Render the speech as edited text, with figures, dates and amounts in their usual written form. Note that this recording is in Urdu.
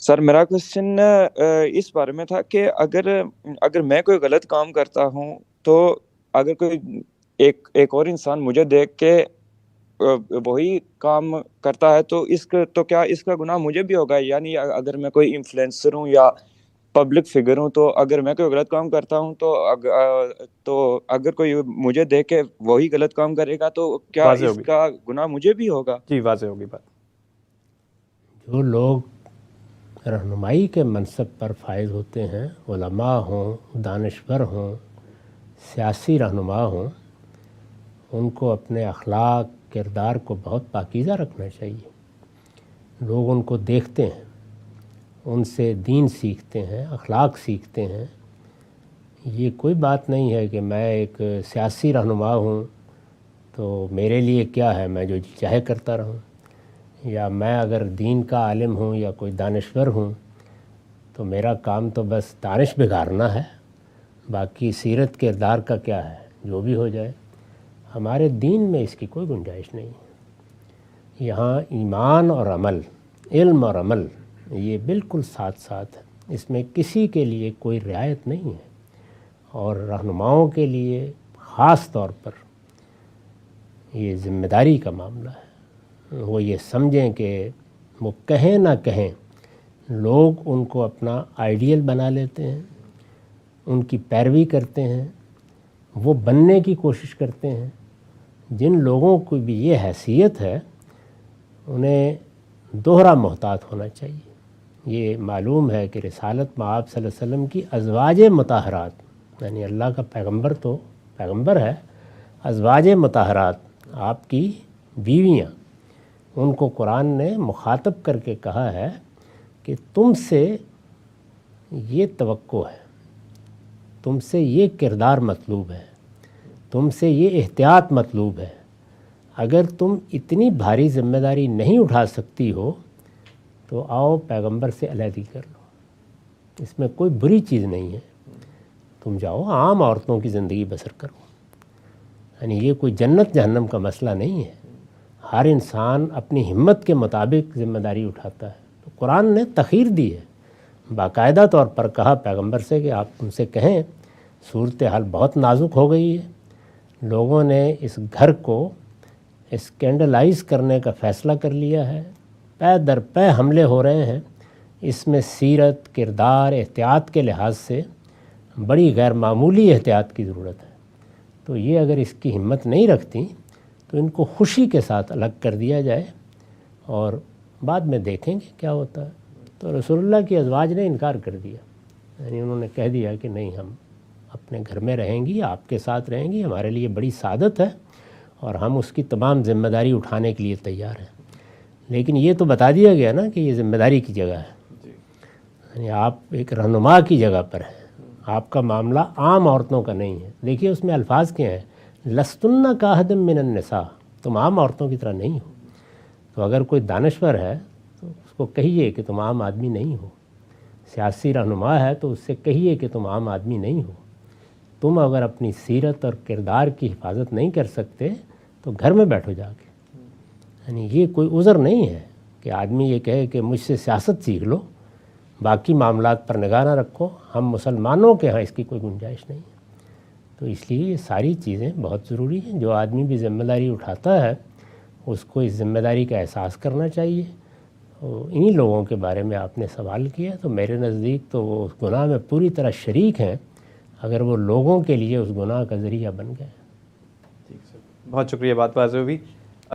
سر میرا کوشچن اس بارے میں تھا کہ اگر اگر میں کوئی غلط کام کرتا ہوں تو اگر کوئی ایک اور انسان مجھے دیکھ کے وہی کام کرتا ہے تو کیا اس کا گناہ مجھے بھی ہوگا؟ یعنی اگر میں کوئی انفلوئنسر ہوں یا پبلک فگر ہوں، تو اگر میں کوئی غلط کام کرتا ہوں تو اگر کوئی مجھے دیکھ کے وہی غلط کام کرے گا تو کیا واضح اس ہوگی کا گناہ مجھے بھی ہوگا؟ جی، واضح ہوگی بات. جو لوگ رہنمائی کے منصب پر فائز ہوتے ہیں، علماء ہوں، دانشور ہوں، سیاسی رہنما ہوں، ان کو اپنے اخلاق کردار کو بہت پاکیزہ رکھنا چاہیے. لوگ ان کو دیکھتے ہیں، ان سے دین سیکھتے ہیں، اخلاق سیکھتے ہیں. یہ کوئی بات نہیں ہے کہ میں ایک سیاسی رہنما ہوں تو میرے لیے کیا ہے، میں جو چاہے کرتا رہوں، یا میں اگر دین کا عالم ہوں یا کوئی دانشور ہوں تو میرا کام تو بس دانش بگارنا ہے، باقی سیرت کردار کا کیا ہے، جو بھی ہو جائے. ہمارے دین میں اس کی کوئی گنجائش نہیں ہے. یہاں ایمان اور عمل، علم اور عمل، یہ بالکل ساتھ ساتھ ہے. اس میں کسی کے لیے کوئی رعایت نہیں ہے. اور رہنماؤں کے لیے خاص طور پر یہ ذمہ داری کا معاملہ ہے. وہ یہ سمجھیں کہ وہ کہیں نہ کہیں لوگ ان کو اپنا آئیڈیل بنا لیتے ہیں، ان کی پیروی کرتے ہیں، وہ بننے کی کوشش کرتے ہیں. جن لوگوں کو بھی یہ حیثیت ہے انہیں دوہرا محتاط ہونا چاہیے. یہ معلوم ہے کہ رسالت مآب صلی اللہ علیہ وسلم کی ازواج مطہرات، یعنی اللہ کا پیغمبر تو پیغمبر ہے، ازواج مطہرات آپ کی بیویاں، ان کو قرآن نے مخاطب کر کے کہا ہے کہ تم سے یہ توقع ہے، تم سے یہ کردار مطلوب ہے، تم سے یہ احتیاط مطلوب ہے. اگر تم اتنی بھاری ذمہ داری نہیں اٹھا سکتی ہو تو آؤ پیغمبر سے علیحدگی کر لو. اس میں کوئی بری چیز نہیں ہے. تم جاؤ عام عورتوں کی زندگی بسر کرو. یعنی یہ کوئی جنت جہنم کا مسئلہ نہیں ہے. ہر انسان اپنی ہمت کے مطابق ذمہ داری اٹھاتا ہے. تو قرآن نے تخیر دی ہے، باقاعدہ طور پر کہا پیغمبر سے کہ آپ ان سے کہیں صورتحال بہت نازک ہو گئی ہے، لوگوں نے اس گھر کو اسکینڈلائز کرنے کا فیصلہ کر لیا ہے، پے در پے حملے ہو رہے ہیں. اس میں سیرت کردار احتیاط کے لحاظ سے بڑی غیر معمولی احتیاط کی ضرورت ہے. تو یہ اگر اس کی ہمت نہیں رکھتی تو ان کو خوشی کے ساتھ الگ کر دیا جائے اور بعد میں دیکھیں گے کیا ہوتا ہے. تو رسول اللہ کی ازواج نے انکار کر دیا، یعنی انہوں نے کہہ دیا کہ نہیں، ہم اپنے گھر میں رہیں گی، آپ کے ساتھ رہیں گی، ہمارے لیے بڑی سعادت ہے اور ہم اس کی تمام ذمہ داری اٹھانے کے لیے تیار ہیں. لیکن یہ تو بتا دیا گیا نا کہ یہ ذمہ داری کی جگہ ہے، یعنی آپ ایک رہنما کی جگہ پر ہیں. آپ کا معاملہ عام عورتوں کا نہیں ہے. دیکھیے اس میں الفاظ کیا ہیں، لستن کاہد من النساء، تم عام عورتوں کی طرح نہیں ہو. تو اگر کوئی دانشور ہے تو اس کو کہیے کہ تم عام آدمی نہیں ہو. سیاسی رہنما ہے تو اس سے کہیے کہ تم عام آدمی نہیں ہو. تم اگر اپنی سیرت اور کردار کی حفاظت نہیں کر سکتے تو گھر میں بیٹھو جا کے. یعنی یہ کوئی عذر نہیں ہے کہ آدمی یہ کہے کہ مجھ سے سیاست سیکھ لو، باقی معاملات پر نگاہ نہ رکھو. ہم مسلمانوں کے ہاں اس کی کوئی گنجائش نہیں ہے. تو اس لیے یہ ساری چیزیں بہت ضروری ہیں. جو آدمی بھی ذمہ داری اٹھاتا ہے اس کو اس ذمہ داری کا احساس کرنا چاہیے. انہی لوگوں کے بارے میں آپ نے سوال کیا، تو میرے نزدیک تو وہ اس گناہ میں پوری طرح شریک ہیں اگر وہ لوگوں کے لیے اس گناہ کا ذریعہ بن گئے. بہت شکریہ، بات واضح ہوئی.